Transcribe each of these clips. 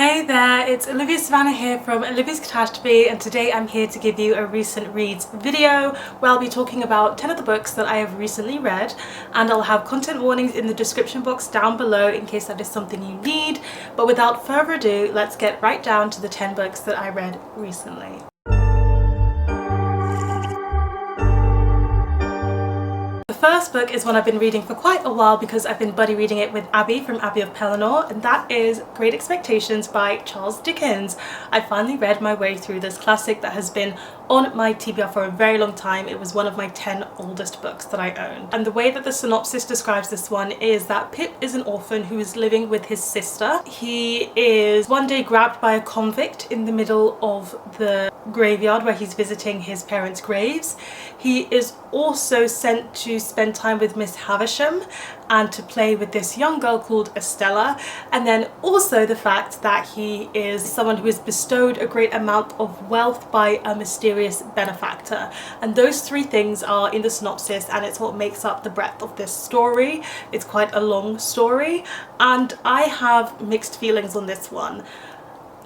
Hey there, it's Olivia Savannah here from Olivia's Catastrophe, and today I'm here to give you a recent reads video where I'll be talking about 10 of the books that I have recently read, and I'll have content warnings in the description box down below in case that is something you need. But without further ado, let's get right down to the 10 books that I read recently. The first book is one I've been reading for quite a while because I've been buddy reading it with Abby from Abbey of Pelennor, and that is Great Expectations by Charles Dickens. I finally read my way through this classic that has been on my TBR for a very long time. It was one of my 10 oldest books that I own. And the way that the synopsis describes this one is that Pip is an orphan who is living with his sister. He is one day grabbed by a convict in the middle of the graveyard where he's visiting his parents' graves. He is also sent to spend time with Miss Havisham and to play with this young girl called Estella, and then also the fact that he is someone who is bestowed a great amount of wealth by a mysterious benefactor. And those three things are in the synopsis, and it's what makes up the breadth of this story. It's quite a long story, and I have mixed feelings on this one.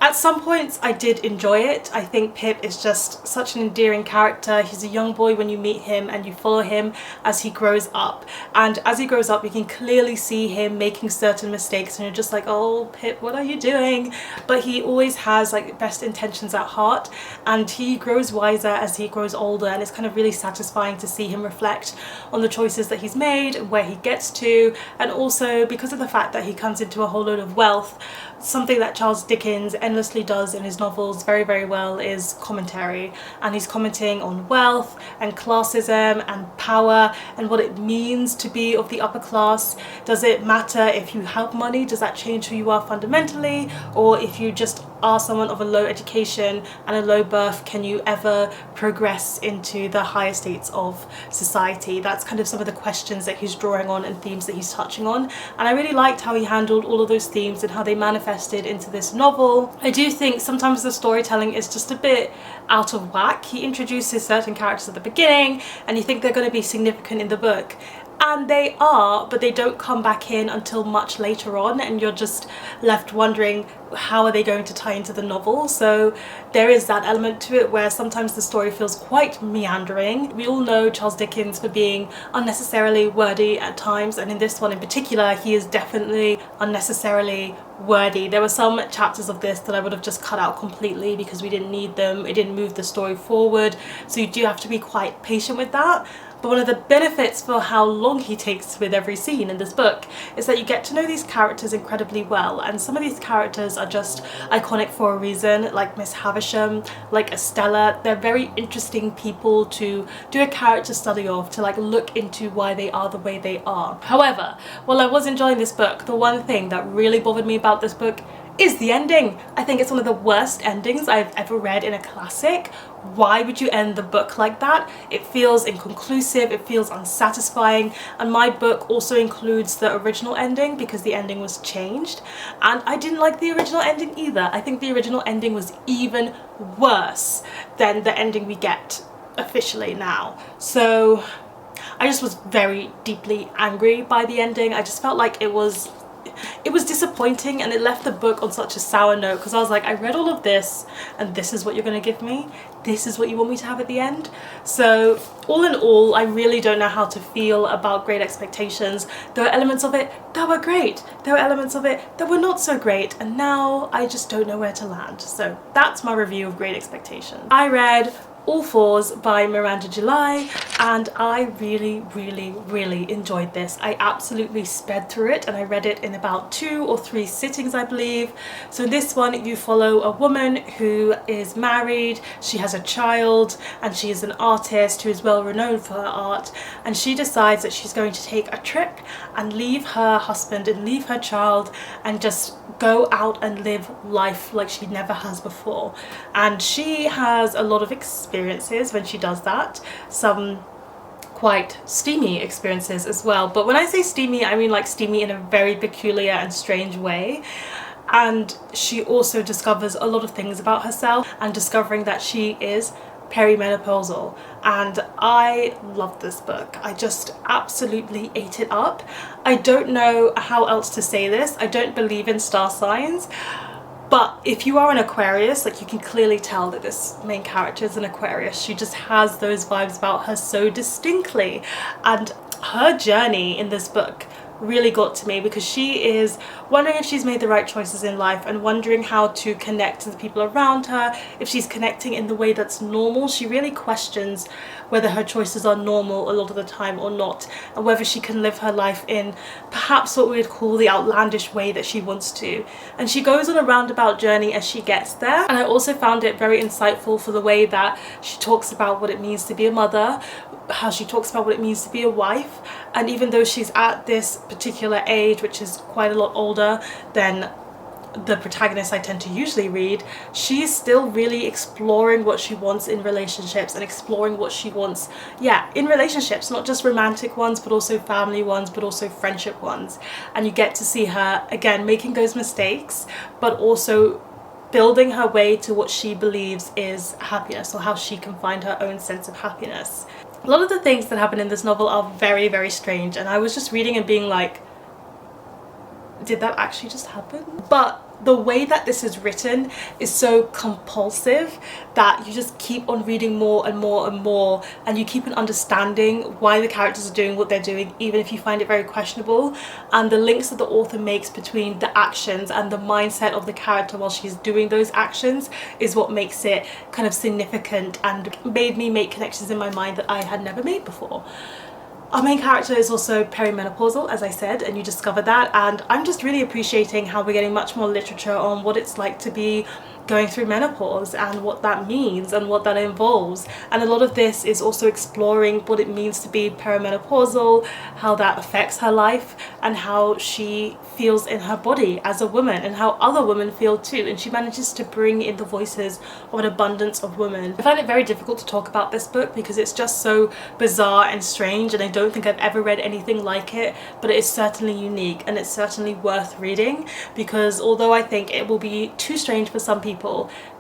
At some points I did enjoy it. I think Pip is just such an endearing character. He's a young boy when you meet him and you follow him as he grows up. And as he grows up you can clearly see him making certain mistakes and you're just like, oh Pip, what are you doing? But he always has like best intentions at heart, and he grows wiser as he grows older, and it's kind of really satisfying to see him reflect on the choices that he's made and where he gets to. And also because of the fact that he comes into a whole load of wealth, something that Charles Dickens endlessly does in his novels very, very well is commentary, and he's commenting on wealth and classism and power and what it means to be of the upper class. Does it matter if you have money? Does that change who you are fundamentally? Or if you just are someone of a low education and a low birth, can you ever progress into the higher states of society? That's kind of some of the questions that he's drawing on and themes that he's touching on, and I really liked how he handled all of those themes and how they manifested into this novel. I do think sometimes the storytelling is just a bit out of whack. He introduces certain characters at the beginning and you think they're going to be significant in the book, and they are, but they don't come back in until much later on, and you're just left wondering how are they going to tie into the novel. So there is that element to it where sometimes the story feels quite meandering. We all know Charles Dickens for being unnecessarily wordy at times, and in this one in particular he is definitely unnecessarily wordy. There were some chapters of this that I would have just cut out completely because we didn't need them. It didn't move the story forward, so you do have to be quite patient with that. But one of the benefits for how long he takes with every scene in this book is that you get to know these characters incredibly well, and some of these characters are just iconic for a reason, like Miss Havisham, like Estella. They're very interesting people to do a character study of, to like look into why they are the way they are. However, while I was enjoying this book, the one thing that really bothered me about this book is the ending. I think it's one of the worst endings I've ever read in a classic. Why would you end the book like that? It feels inconclusive, it feels unsatisfying, and my book also includes the original ending because the ending was changed, and I didn't like the original ending either. I think the original ending was even worse than the ending we get officially now. So I just was very deeply angry by the ending. I just felt like it was disappointing, and it left the book on such a sour note because I was like, I read all of this and this is what you're going to give me? This is what you want me to have at the end? So all in all, I really don't know how to feel about Great Expectations. There were elements of it that were great, there were elements of it that were not so great, and now I just don't know where to land. So that's my review of Great Expectations. I read All Fours by Miranda July, and I really enjoyed this. I absolutely sped through it, and I read it in about 2 or 3 sittings, I believe. So in this one you follow a woman who is married, she has a child, and she is an artist who is well renowned for her art, and she decides that she's going to take a trip and leave her husband and leave her child and just go out and live life like she never has before. And she has a lot of experiences when she does that, some quite steamy experiences as well. But when I say steamy, I mean like steamy in a very peculiar and strange way. And she also discovers a lot of things about herself, and discovering that she is perimenopausal, and I loved this book. I just absolutely ate it up. I don't know how else to say this. I don't believe in star signs, But if you are an Aquarius, like, you can clearly tell that this main character is an Aquarius. She just has those vibes about her so distinctly. And her journey in this book really got to me, because she is wondering if she's made the right choices in life and wondering how to connect to the people around her, if she's connecting in the way that's normal. She really questions whether her choices are normal a lot of the time or not, and whether she can live her life in perhaps what we would call the outlandish way that she wants to. And she goes on a roundabout journey as she gets there. And I also found it very insightful for the way that she talks about what it means to be a mother, how she talks about what it means to be a wife. And even though she's at this particular age, which is quite a lot older than the protagonist I tend to usually read, she's still really exploring what she wants in relationships, and exploring what she wants, in relationships, not just romantic ones, but also family ones, but also friendship ones. And you get to see her, again, making those mistakes, but also building her way to what she believes is happiness, or how she can find her own sense of happiness. A lot of the things that happen in this novel are very, very strange, and I was just reading and being like, did that actually just happen? But the way that this is written is so compulsive that you just keep on reading more and more and more, and you keep on understanding why the characters are doing what they're doing, even if you find it very questionable. And the links that the author makes between the actions and the mindset of the character while she's doing those actions is what makes it kind of significant, and made me make connections in my mind that I had never made before. Our main character is also perimenopausal, as I said, and you discover that, and I'm just really appreciating how we're getting much more literature on what it's like to be going through menopause and what that means and what that involves. And a lot of this is also exploring what it means to be perimenopausal, how that affects her life, and how she feels in her body as a woman, and how other women feel too. And she manages to bring in the voices of an abundance of women. I find it very difficult to talk about this book because it's just so bizarre and strange, and I don't think I've ever read anything like it, but it is certainly unique, and it's certainly worth reading, because although I think it will be too strange for some people,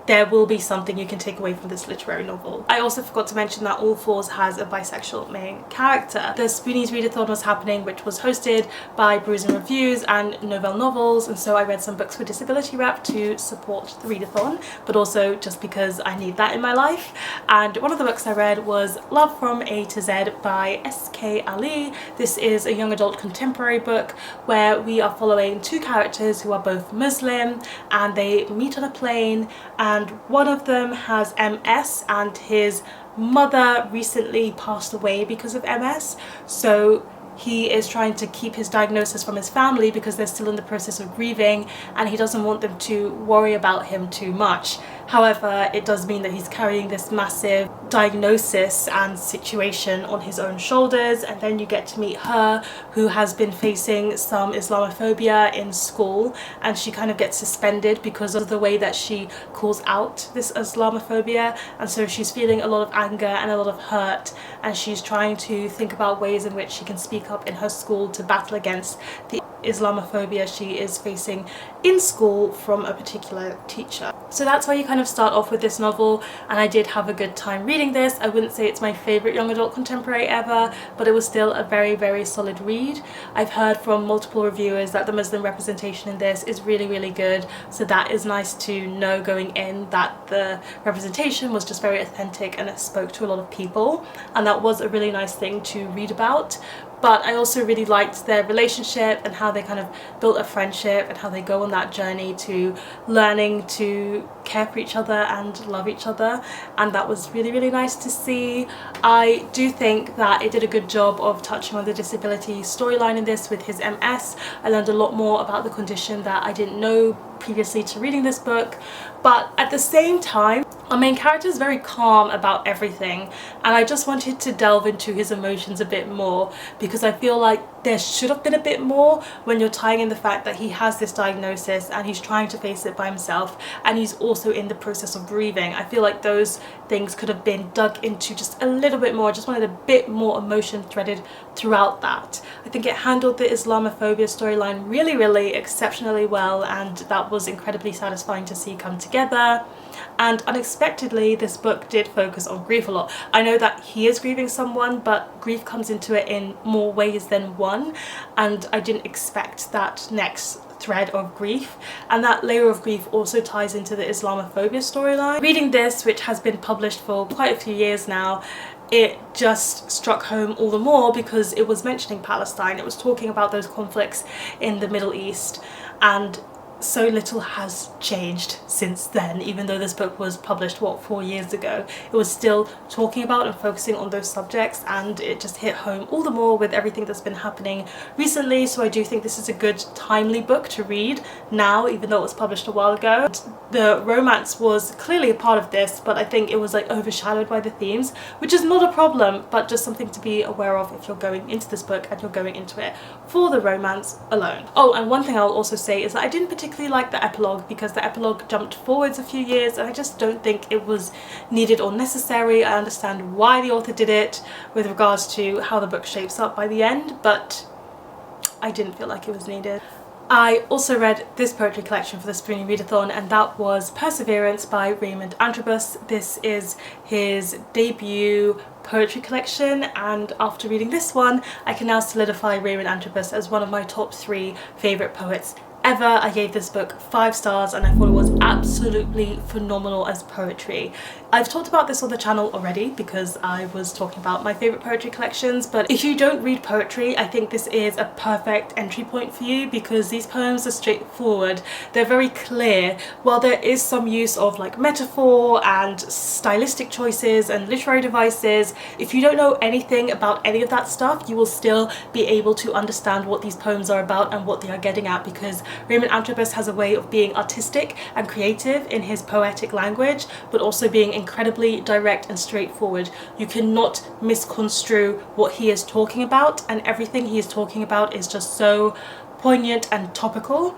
there will be something you can take away from this literary novel. I also forgot to mention that All Fours has a bisexual main character. The Spoonies Readathon was happening, which was hosted by Brews and Reviews and Novel Novels, and so I read some books for Disability Rep to support the readathon, but also just because I need that in my life. And one of the books I read was Love from A to Z by S.K. Ali. This is a young adult contemporary book where we are following two characters who are both Muslim, and they meet on a plane, and one of them has MS, and his mother recently passed away because of MS, so he is trying to keep his diagnosis from his family because they're still in the process of grieving, and he doesn't want them to worry about him too much. However, it does mean that he's carrying this massive diagnosis and situation on his own shoulders. And then you get to meet her, who has been facing some Islamophobia in school, and she kind of gets suspended because of the way that she calls out this Islamophobia. And so she's feeling a lot of anger and a lot of hurt, and she's trying to think about ways in which she can speak up in her school to battle against the Islamophobia she is facing in school from a particular teacher. So that's why you kind of start off with this novel, and I did have a good time reading this. I wouldn't say it's my favourite young adult contemporary ever, but it was still a very, very solid read. I've heard from multiple reviewers that the Muslim representation in this is really, really good, so that is nice to know going in, that the representation was just very authentic and it spoke to a lot of people, and that was a really nice thing to read about. But I also really liked their relationship and how they kind of built a friendship, and how they go on that journey to learning to care for each other and love each other, and that was really, really nice to see. I do think that it did a good job of touching on the disability storyline in this with his MS. I learned a lot more about the condition that I didn't know previously to reading this book, but at the same time our main character is very calm about everything, and I just wanted to delve into his emotions a bit more, because I feel like there should have been a bit more when you're tying in the fact that he has this diagnosis and he's trying to face it by himself, and he's also in the process of grieving. I feel like those things could have been dug into just a little bit more. I just wanted a bit more emotion threaded throughout that. I think it handled the Islamophobia storyline really, really exceptionally well, and that was incredibly satisfying to see come together. And unexpectedly, this book did focus on grief a lot. I know that he is grieving someone, but grief comes into it in more ways than one, and I didn't expect that next thread of grief, and that layer of grief also ties into the Islamophobia storyline. Reading this, which has been published for quite a few years now, it just struck home all the more because it was mentioning Palestine, it was talking about those conflicts in the Middle East, and so little has changed since then. Even though this book was published, what, 4 years ago, it was still talking about and focusing on those subjects, and it just hit home all the more with everything that's been happening recently. So I do think this is a good, timely book to read now, even though it was published a while ago. The romance was clearly a part of this, but I think it was like overshadowed by the themes, which is not a problem, but just something to be aware of if you're going into this book and you're going into it for the romance alone. Oh, and one thing I'll also say is that I didn't particularly like the epilogue, because the epilogue jumped forwards a few years and I just don't think it was needed or necessary. I understand why the author did it with regards to how the book shapes up by the end, but I didn't feel like it was needed. I also read this poetry collection for the Spring Readathon, and that was Perseverance by Raymond Antrobus. This is his debut poetry collection, and after reading this one I can now solidify Raymond Antrobus as one of my top 3 favourite poets ever. I gave this book 5 stars and I thought it was absolutely phenomenal as poetry. I've talked about this on the channel already because I was talking about my favourite poetry collections, but if you don't read poetry, I think this is a perfect entry point for you, because these poems are straightforward, they're very clear. While there is some use of like metaphor and stylistic choices and literary devices, if you don't know anything about any of that stuff, you will still be able to understand what these poems are about and what they are getting at, because Raymond Antrobus has a way of being artistic and creative in his poetic language, but also being incredibly direct and straightforward. You cannot misconstrue what he is talking about, and everything he is talking about is just so poignant and topical.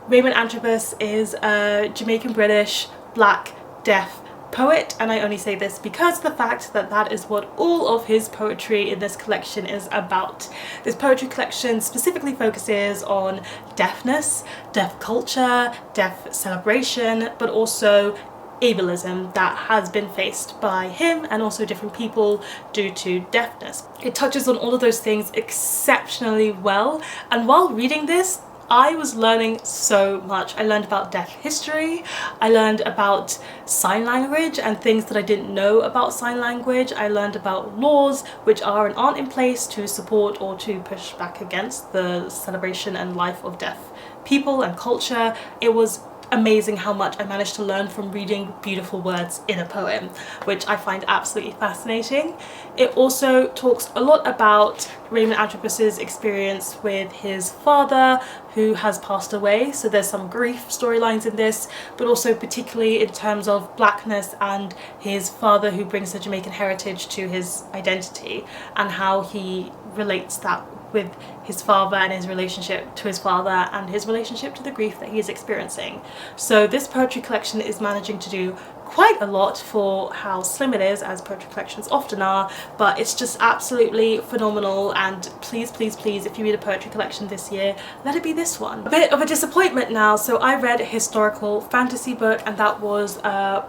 Raymond Antrobus is a Jamaican British black deaf poet, and I only say this because of the fact that that is what all of his poetry in this collection is about. This poetry collection specifically focuses on deafness, deaf culture, deaf celebration, but also ableism that has been faced by him and also different people due to deafness. It touches on all of those things exceptionally well, and while reading this I was learning so much. I learned about deaf history, I learned about sign language and things that I didn't know about sign language. I learned about laws which are and aren't in place to support or to push back against the celebration and life of deaf people and culture. It was amazing how much I managed to learn from reading beautiful words in a poem, which I find absolutely fascinating. It also talks a lot about Raymond Antrobus's experience with his father, who has passed away, so there's some grief storylines in this, but also particularly in terms of blackness and his father who brings the Jamaican heritage to his identity, and how he relates that with his father and his relationship to his father and his relationship to the grief that he is experiencing. So this poetry collection is managing to do quite a lot for how slim it is, as poetry collections often are, but it's just absolutely phenomenal. And please, please, please, if you read a poetry collection this year, let it be this one. A bit of a disappointment now. So I read a historical fantasy book, and that was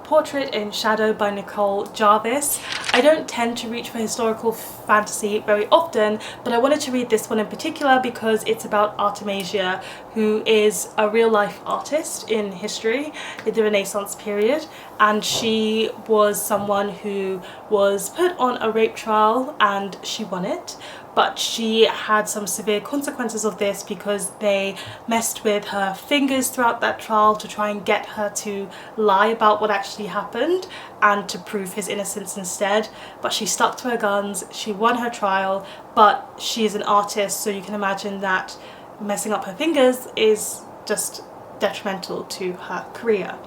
Portrait in Shadow by Nicole Jarvis. I don't tend to reach for historical fantasy very often, but I wanted to read this one in particular because it's about Artemisia, who is a real life artist in history in the Renaissance period, and she was someone who was put on a rape trial and she won it, but she had some severe consequences of this because they messed with her fingers throughout that trial to try and get her to lie about what actually happened and to prove his innocence instead. But she stuck to her guns, she won her trial, but she is an artist, so you can imagine that messing up her fingers is just detrimental to her career.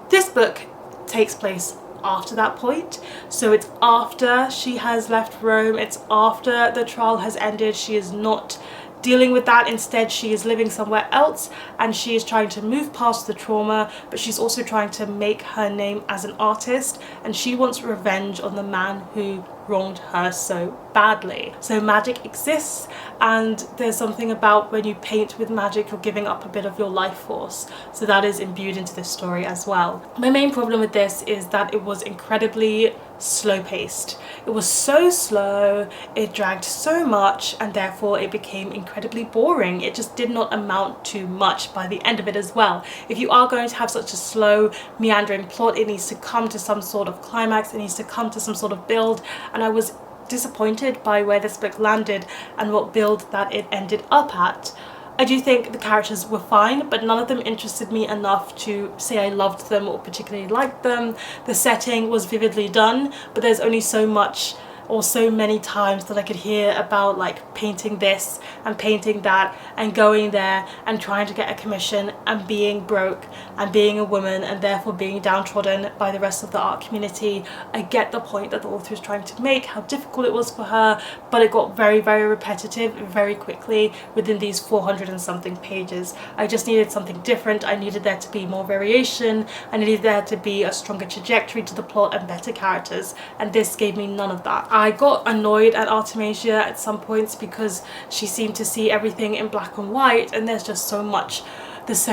This book takes place after that point, so it's after she has left Rome, it's after the trial has ended. She is not dealing with that, instead she is living somewhere else and she is trying to move past the trauma, but she's also trying to make her name as an artist, and she wants revenge on the man who wronged her so badly. So magic exists, and there's something about when you paint with magic, you're giving up a bit of your life force, so that is imbued into this story as well. My main problem with this is that it was incredibly slow paced. It was so slow, it dragged so much, and therefore it became incredibly boring. It just did not amount to much by the end of it as well. If you are going to have such a slow, meandering plot, it needs to come to some sort of climax, it needs to come to some sort of build, and I was disappointed by where this book landed and what build that it ended up at. I do think the characters were fine, but none of them interested me enough to say I loved them or particularly liked them. The setting was vividly done, but there's only so much or so many times that I could hear about like painting this and painting that and going there and trying to get a commission and being broke and being a woman and therefore being downtrodden by the rest of the art community. I get the point that the author is trying to make, how difficult it was for her, but it got very, very repetitive very quickly within these 400 and something pages. I just needed something different. I needed there to be more variation. I needed there to be a stronger trajectory to the plot and better characters, and this gave me none of that. I got annoyed at Artemisia at some points because she seemed to see everything in black and white, and there's so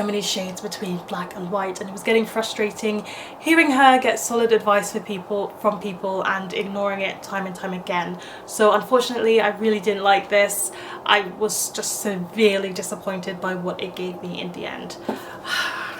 many shades between black and white, and it was getting frustrating hearing her get solid advice from people and ignoring it time and time again. So unfortunately I really didn't like this. I was just severely disappointed by what it gave me in the end.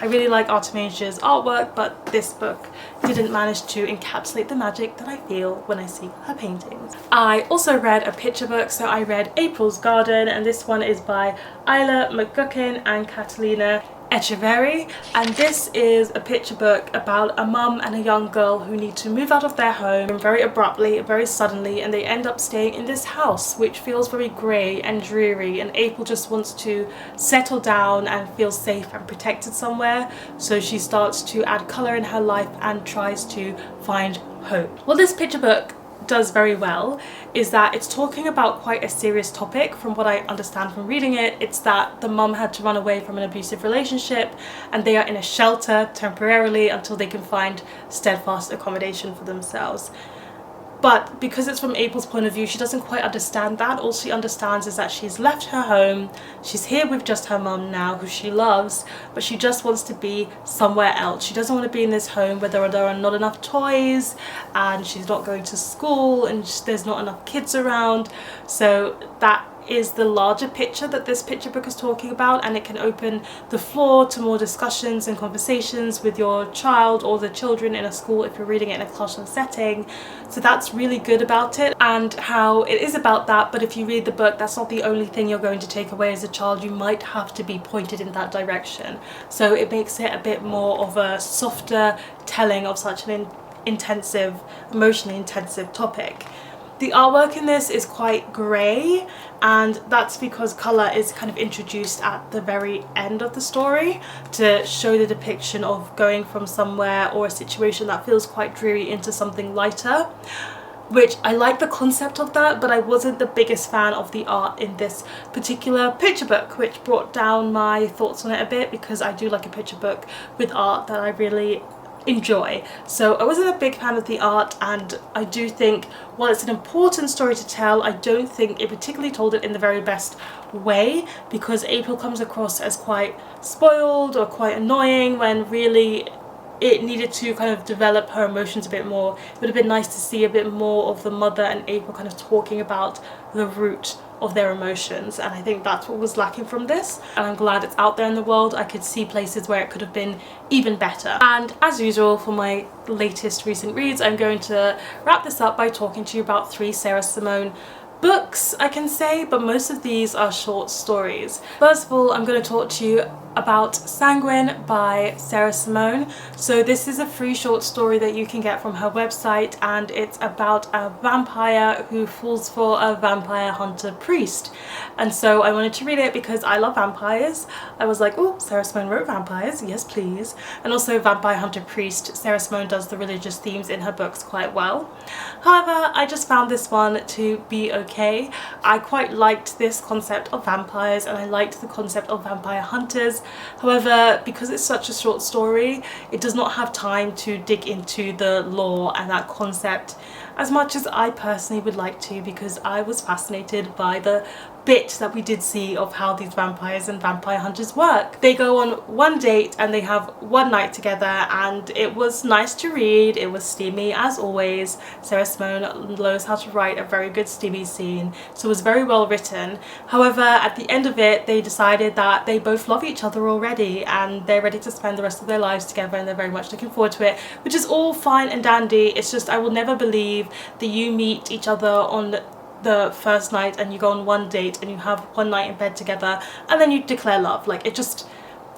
I really like Artemisia's artwork, but this book didn't manage to encapsulate the magic that I feel when I see her paintings. I also read a picture book, so I read April's Garden, and this one is by Isla McGuckin and Catalina Echeverry, and this is a picture book about a mum and a young girl who need to move out of their home very abruptly, very suddenly, and they end up staying in this house which feels very grey and dreary, and April just wants to settle down and feel safe and protected somewhere, so she starts to add colour in her life and tries to find hope. Well, this picture book does very well is that it's talking about quite a serious topic. From what I understand from reading it, it's that the mum had to run away from an abusive relationship and they are in a shelter temporarily until they can find steadfast accommodation for themselves. But because it's from April's point of view, she doesn't quite understand that. All she understands is that she's left her home, she's here with just her mum now, who she loves, but she just wants to be somewhere else. She doesn't want to be in this home where there are not enough toys, and she's not going to school, and there's not enough kids around. So that is the larger picture that this picture book is talking about, and it can open the floor to more discussions and conversations with your child or the children in a school if you're reading it in a classroom setting. So that's really good about it, and how it is about that, but if you read the book, that's not the only thing you're going to take away as a child. You might have to be pointed in that direction, so it makes it a bit more of a softer telling of such an emotionally intensive topic. The artwork in this is quite grey, and that's because colour is kind of introduced at the very end of the story to show the depiction of going from somewhere or a situation that feels quite dreary into something lighter, which I like the concept of that, but I wasn't the biggest fan of the art in this particular picture book, which brought down my thoughts on it a bit, because I do like a picture book with art that I really enjoy. So I wasn't a big fan of the art, and I do think while it's an important story to tell, I don't think it particularly told it in the very best way, because April comes across as quite spoiled or quite annoying when really it needed to kind of develop her emotions a bit more. It would have been nice to see a bit more of the mother and April kind of talking about the root of their emotions, and I think that's what was lacking from this, and I'm glad it's out there in the world. I could see places where it could have been even better. And as usual, for my latest recent reads, I'm going to wrap this up by talking to you about 3 Sarah Simone books, I can say, but most of these are short stories. First of all, I'm going to talk to you about Sanguine by Sarah Simone. So this is a free short story that you can get from her website, and it's about a vampire who falls for a vampire hunter priest. And so I wanted to read it because I love vampires. I was like, oh, Sarah Simone wrote vampires, yes please. And also vampire hunter priest, Sarah Simone does the religious themes in her books quite well. However, I just found this one to be okay. I quite liked this concept of vampires, and I liked the concept of vampire hunters. However, because it's such a short story, it does not have time to dig into the lore and that concept as much as I personally would like to, because I was fascinated by the bit that we did see of how these vampires and vampire hunters work. They go on one date and they have one night together, and it was nice to read. It was steamy as always. Sarah Simone knows how to write a very good steamy scene, so it was very well written. However, at the end of it, they decided that they both love each other already and they're ready to spend the rest of their lives together, and they're very much looking forward to it, which is all fine and dandy. It's just I will never believe that you meet each other on the first night and you go on one date and you have one night in bed together and then you declare love. Like, it just,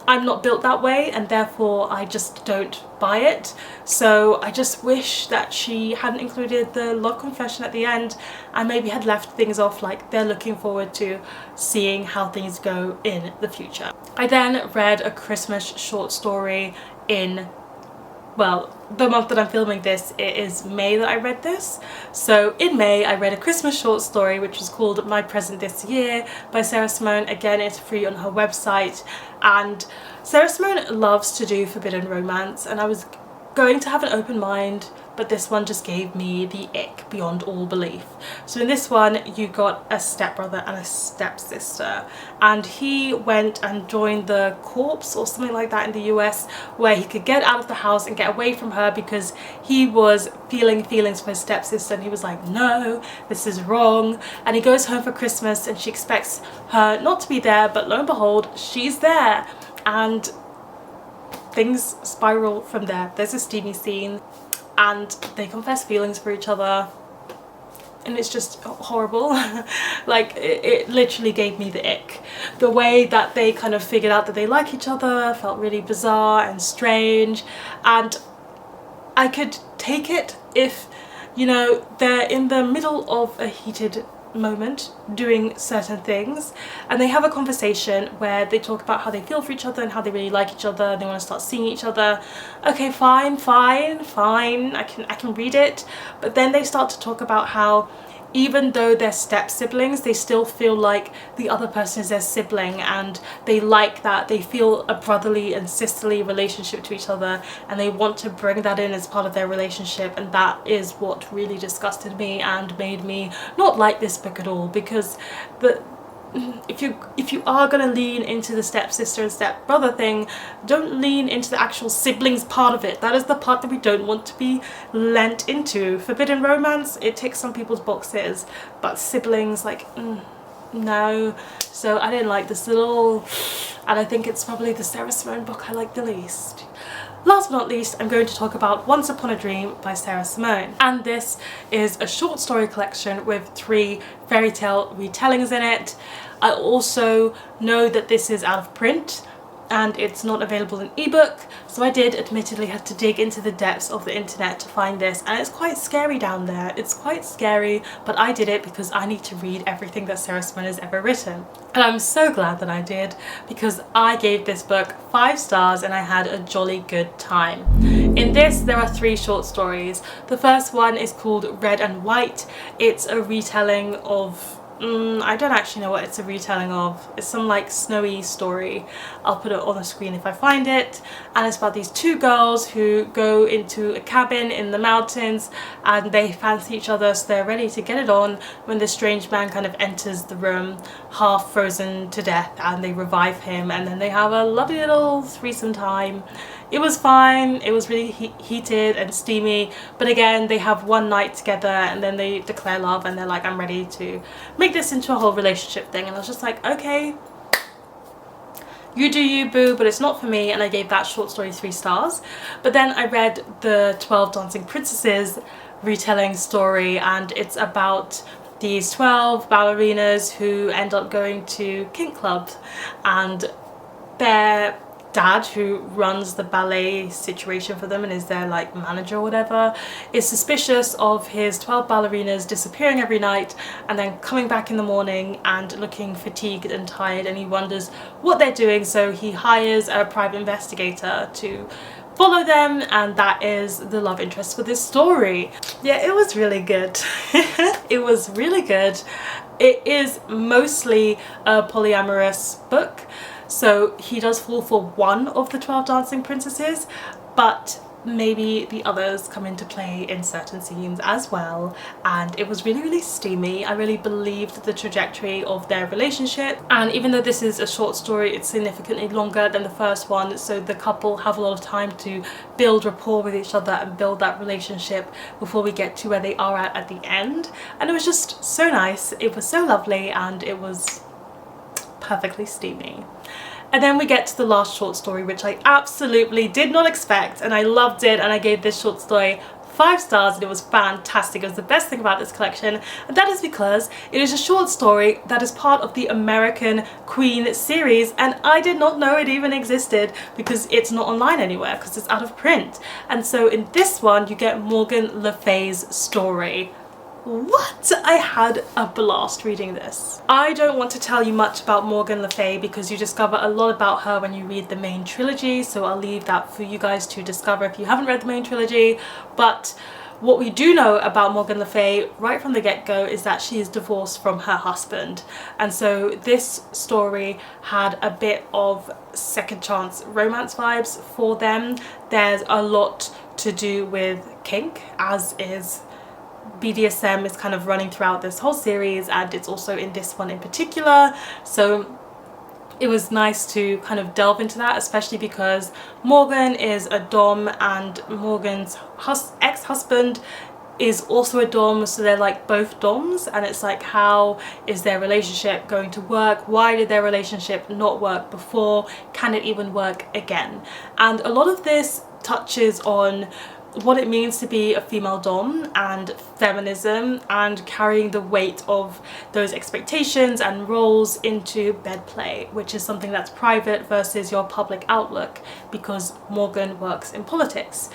I'm not built that way, and therefore I just don't buy it. So I just wish that she hadn't included the love confession at the end and maybe had left things off like they're looking forward to seeing how things go in the future. I then read a Christmas short story in, well, the month that I'm filming this, it is May that I read this. So in May I read a Christmas short story which was called My Present This Year by Sarah Simone. Again, it's free on her website, and Sarah Simone loves to do forbidden romance, and I was going to have an open mind, but this one just gave me the ick beyond all belief. So in this one you got a stepbrother and a stepsister, and he went and joined the corps or something like that in the US, where he could get out of the house and get away from her because he was feeling feelings for his stepsister, and he was like, no, this is wrong. And he goes home for Christmas and she expects her not to be there, but lo and behold, she's there, and things spiral from there. There's a steamy scene and they confess feelings for each other, and it's just horrible. Like, it literally gave me the ick. The way that they kind of figured out that they like each other felt really bizarre and strange, and I could take it if, you know, they're in the middle of a heated moment doing certain things and they have a conversation where they talk about how they feel for each other and how they really like each other and they want to start seeing each other. Okay, fine, I can read it. But then they start to talk about how even though they're step siblings, they still feel like the other person is their sibling, and they like that. They feel a brotherly and sisterly relationship to each other, and they want to bring that in as part of their relationship. And that is what really disgusted me and made me not like this book at all, because if you are going to lean into the stepsister and stepbrother thing, don't lean into the actual siblings part of it. That is the part that we don't want to be lent into. Forbidden romance, it ticks some people's boxes, but siblings, like, no. So I didn't like this at all, and I think it's probably the Sarah Simone book I like the least. Last but not least, I'm going to talk about Once Upon a Dream by Sarah Simone. And this is a short story collection with 3 fairy tale retellings in it. I also know that this is out of print and it's not available in ebook, so I did admittedly have to dig into the depths of the internet to find this, and it's quite scary down there. It's quite scary, but I did it because I need to read everything that Sarah Simone has ever written. And I'm so glad that I did, because I gave this book 5 stars and I had a jolly good time. In this there are 3 short stories. The first one is called Red and White. It's a retelling of I don't actually know what it's a retelling of. It's some like snowy story. I'll put it on the screen if I find it. And it's about these 2 girls who go into a cabin in the mountains and they fancy each other, so they're ready to get it on when this strange man kind of enters the room, half frozen to death, and they revive him, and then they have a lovely little threesome time. It was fine. It was really heated and steamy, but again, they have one night together and then they declare love and they're like, I'm ready to make this into a whole relationship thing. And I was just like, okay, you do you, boo, but it's not for me. And I gave that short story 3 stars. But then I read the 12 Dancing Princesses retelling story, and it's about these 12 ballerinas who end up going to kink clubs, and their dad, who runs the ballet situation for them and is their like manager or whatever, is suspicious of his 12 ballerinas disappearing every night and then coming back in the morning and looking fatigued and tired, and he wonders what they're doing, so he hires a private investigator to follow them, and that is the love interest for this story. Yeah, it was really good. It was really good. It is mostly a polyamorous book, so he does fall for one of the 12 dancing princesses, but maybe the others come into play in certain scenes as well, and it was really, really steamy. I really believed the trajectory of their relationship, and even though this is a short story, it's significantly longer than the first one, so the couple have a lot of time to build rapport with each other and build that relationship before we get to where they are at the end. And it was just so nice, it was so lovely, and it was perfectly steamy. And then we get to the last short story, which I absolutely did not expect, and I loved it, and I gave this short story 5 stars, and it was fantastic. It was the best thing about this collection, and that is because it is a short story that is part of the American Queen series, and I did not know it even existed because it's not online anywhere because it's out of print. And so in this one you get Morgan Le Fay's story. What? I had a blast reading this. I don't want to tell you much about Morgan Le Fay because you discover a lot about her when you read the main trilogy, so I'll leave that for you guys to discover if you haven't read the main trilogy. But what we do know about Morgan Le Fay right from the get-go is that she is divorced from her husband, and so this story had a bit of second chance romance vibes for them. There's a lot to do with kink, as is BDSM is kind of running throughout this whole series, and it's also in this one in particular, so it was nice to kind of delve into that, especially because Morgan is a dom and Morgan's ex-husband is also a dom, so they're like both doms, and it's like, how is their relationship going to work? Why did their relationship not work before? Can it even work again? And a lot of this touches on what it means to be a female dom and feminism and carrying the weight of those expectations and roles into bed play, which is something that's private versus your public outlook, because Morgan works in politics.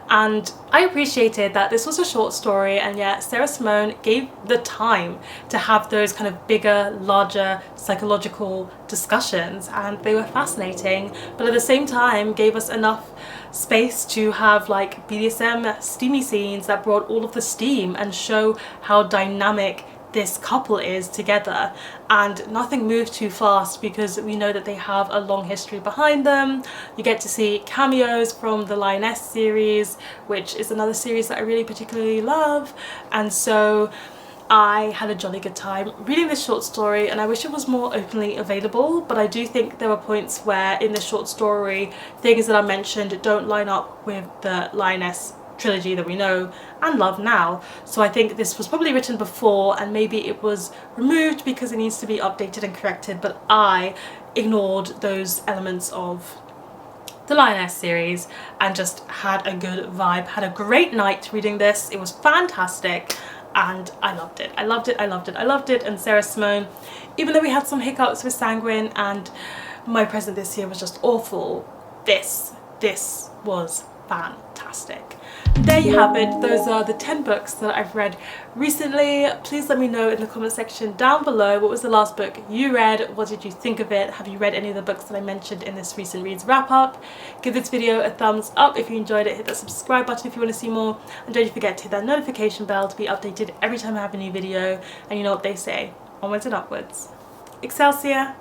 And I appreciated that this was a short story, and yet Sarah Simone gave the time to have those kind of bigger, larger psychological discussions, and they were fascinating, but at the same time gave us enough space to have like BDSM steamy scenes that brought all of the steam and show how dynamic this couple is together, and nothing moved too fast because we know that they have a long history behind them. You get to see cameos from the Lioness series, which is another series that I really particularly love, and so I had a jolly good time reading this short story, and I wish it was more openly available, but I do think there were points where in this short story things that are mentioned don't line up with the Lioness trilogy that we know and love now. So I think this was probably written before, and maybe it was removed because it needs to be updated and corrected, but I ignored those elements of the Lioness series and just had a good vibe, had a great night reading this. It was fantastic and I loved it. I loved it, I loved it, I loved it. And Sarah Simone, even though we had some hiccups with Sanguine and my present this year was just awful, this was fantastic. There you have it. Those are the 10 books that I've read recently. Please let me know in the comment section down below, what was the last book you read? What did you think of it? Have you read any of the books that I mentioned in this recent reads wrap up? Give this video a thumbs up if you enjoyed it. Hit that subscribe button if you want to see more, and don't forget to hit that notification bell to be updated every time I have a new video. And you know what they say, onwards and upwards. Excelsior!